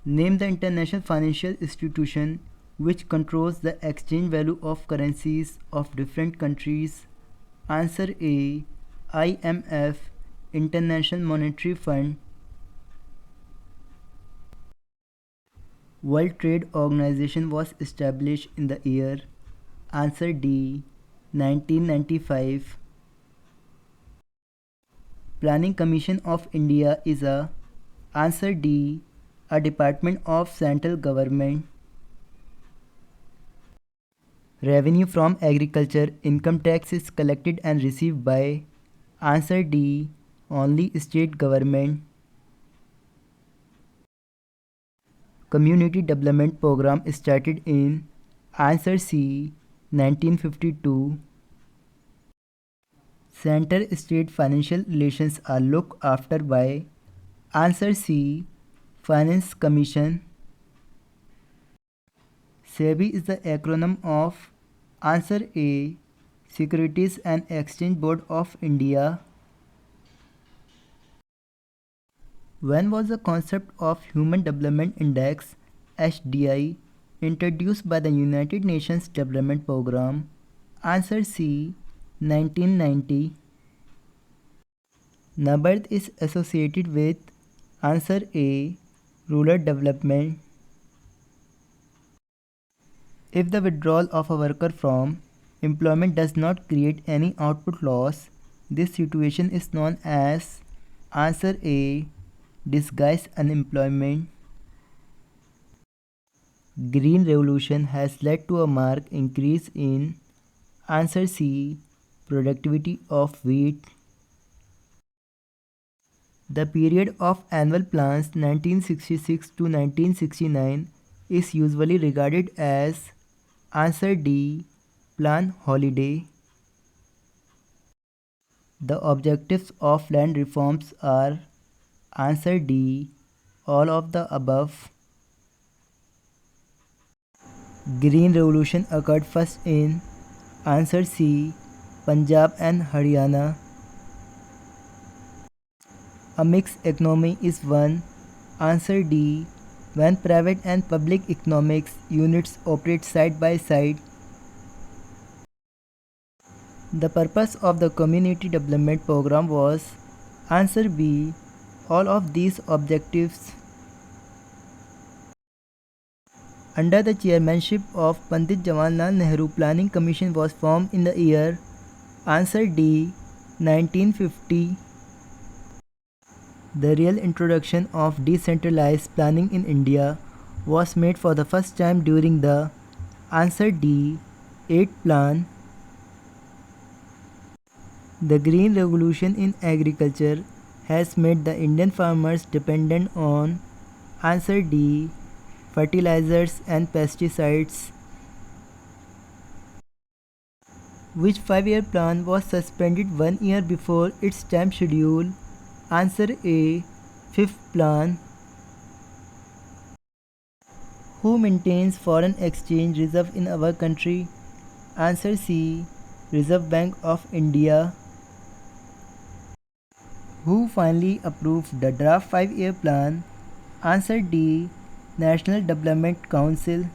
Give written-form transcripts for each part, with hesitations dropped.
Name the international financial institution which controls the exchange value of currencies of different countries. Answer A. IMF, International Monetary Fund. World Trade Organization was established in the year. Answer D. 1995. Planning Commission of India is a. Answer D. A department of central government. Revenue from agriculture income tax is collected and received by. Answer D. Only state government. Community Development Program started in. Answer C. 1952. Center-state financial relations are looked after by. Answer C. Finance Commission. SEBI is the acronym of. Answer A. Securities and Exchange Board of India. When was the concept of Human Development Index (HDI) introduced by the United Nations Development Programme? Answer C. 1990. NABARD is associated with. Answer A. Rural development. If the withdrawal of a worker from employment does not create any output loss, this situation is known as. Answer A. Disguised unemployment. Green Revolution has led to a marked increase in. Answer C. Productivity of wheat. The period of annual plans 1966 to 1969 is usually regarded as. Answer D. Plan holiday. The objectives of land reforms are. Answer D. All of the above. Green Revolution occurred first in. Answer C. Punjab and Haryana. A mixed economy is one. Answer D. When private and public economics units operate side by side. The purpose of the Community Development Program was. Answer B. All of these objectives. Under the chairmanship of Pandit Jawaharlal Nehru, Planning Commission was formed in the year. Answer D. 1950. The real introduction of decentralized planning in India was made for the first time during the. Answer D. 8th Plan. The Green Revolution in agriculture has made the Indian farmers dependent on. Answer D. Fertilizers and pesticides. Which 5-year plan was suspended 1 year before its time schedule? Answer A. 5th Plan. Who maintains foreign exchange reserve in our country? Answer C. Reserve Bank of India. Who finally approved the draft 5-year plan? Answer D. National Development Council.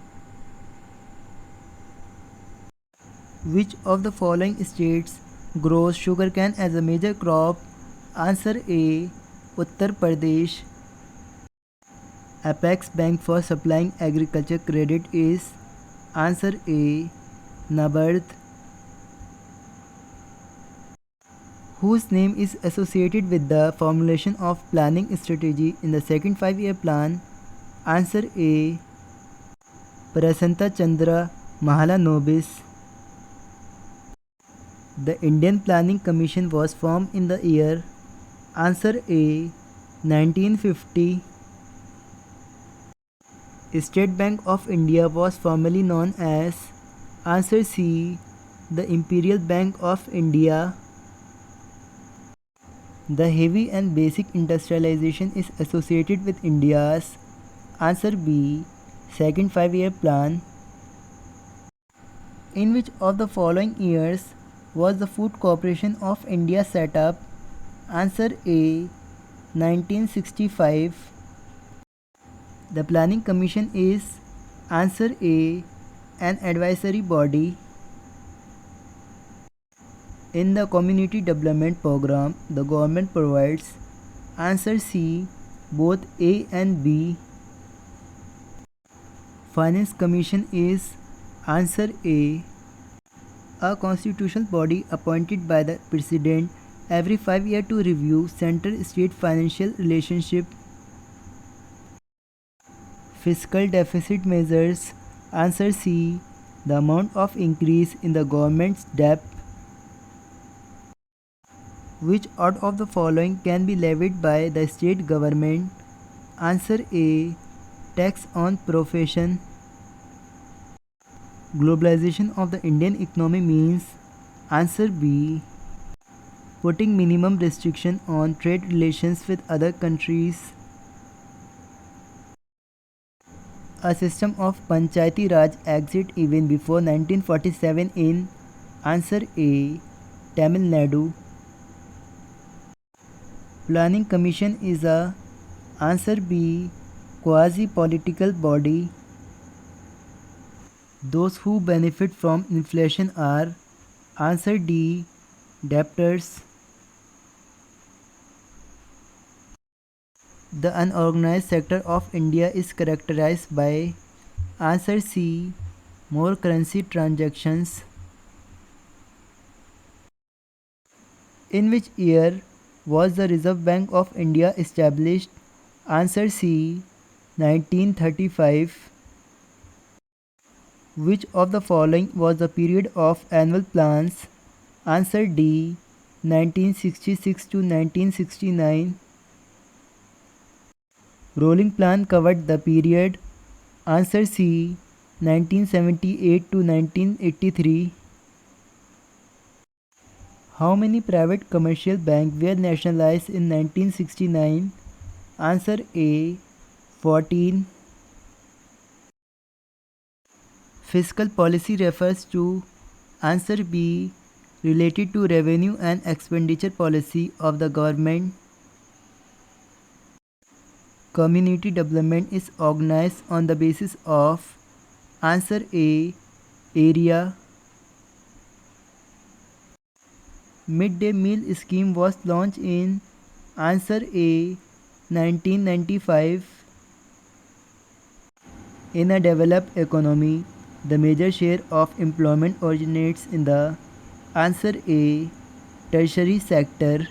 Which of the following states grows sugarcane as a major crop? Answer A. Uttar Pradesh. Apex Bank for supplying agriculture credit is. Answer A. NABARD. Whose name is associated with the formulation of planning strategy in the second 5-year plan? Answer A. Prasanta Chandra Mahalanobis. The Indian Planning Commission was formed in the year. Answer A. 1950. State Bank of India was formerly known as. Answer C. The Imperial Bank of India. The heavy and basic industrialization is associated with India's. Answer B. Second 5-year plan. In which of the following years was the Food Corporation of India set up? Answer A. 1965. The Planning Commission is answer A, an advisory body. In the community development program, the government provides answer C, both A and B. Finance Commission is answer A, a constitutional body appointed by the President every 5 years to review central-state financial relationship. Fiscal deficit measures, answer C, the amount of increase in the government's debt. Which out of the following can be levied by the state government? Answer A, tax on profession. Globalization of the Indian economy means? Answer B, putting minimum restriction on trade relations with other countries. A system of Panchayati Raj existed even before 1947 in? Answer A, Tamil Nadu. Planning Commission is a? Answer B, quasi-political body. Those who benefit from inflation are? Answer D, debtors. The unorganized sector of India is characterized by? Answer C, more currency transactions. In which year was the Reserve Bank of India established? Answer C, 1935. Which of the following was the period of annual plans? Answer D, 1966 to 1969. Rolling plan covered the period? Answer C, 1978 to 1983. How many private commercial banks were nationalized in 1969? Answer A, 14. Fiscal policy refers to? Answer B, related to revenue and expenditure policy of the government. Community development is organized on the basis of? Answer A, area. Midday meal scheme was launched in? Answer A, 1995. In a developed economy, the major share of employment originates in the? Answer A, tertiary sector.